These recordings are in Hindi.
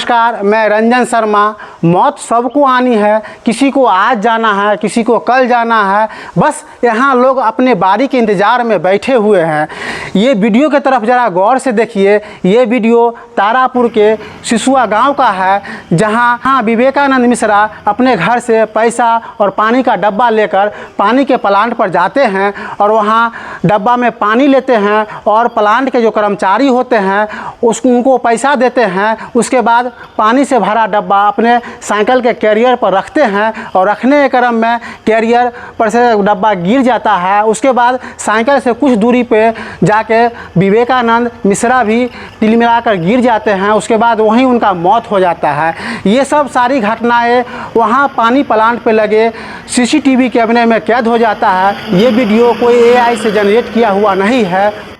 नमस्कार, मैं रंजन शर्मा। मौत सबको आनी है, किसी को आज जाना है, किसी को कल जाना है। बस यहाँ लोग अपने बारी के इंतज़ार में बैठे हुए हैं। ये वीडियो की तरफ ज़रा गौर से देखिए। ये वीडियो तारापुर के सिसुआ गांव का है, जहाँ विवेकानंद मिश्रा अपने घर से पैसा और पानी का डब्बा लेकर पानी के प्लांट पर जाते हैं और वहाँ डब्बा में पानी लेते हैं और प्लांट के जो कर्मचारी होते हैं उनको पैसा देते हैं। उसके बाद पानी से भरा डब्बा अपने साइकिल के कैरियर पर रखते हैं और रखने के क्रम में कैरियर पर से डब्बा गिर जाता है। उसके बाद साइकिल से कुछ दूरी पे जाके विवेकानंद मिश्रा भी तिलमिलाकर गिर जाते हैं। उसके बाद वहीं उनका मौत हो जाता है। ये सब सारी घटनाएं वहाँ पानी प्लांट पे लगे CCTV कैमरे में कैद हो जाता है। ये वीडियो कोई AI से जनरेट किया हुआ नहीं है।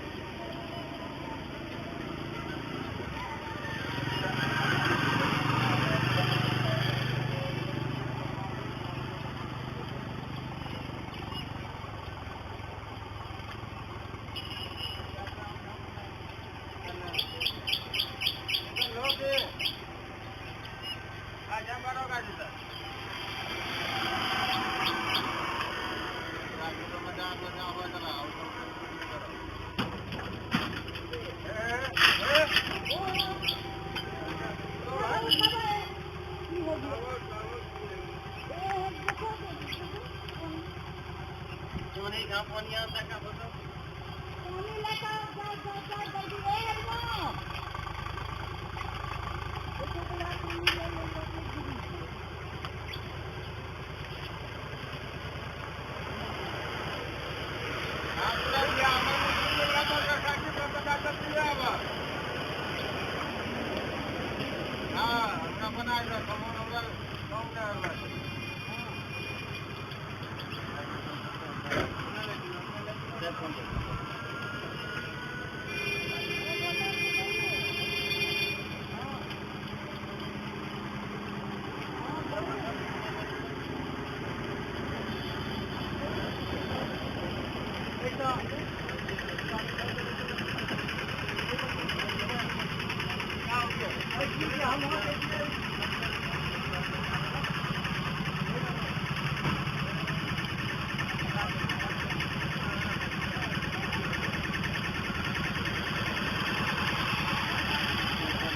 Gracias.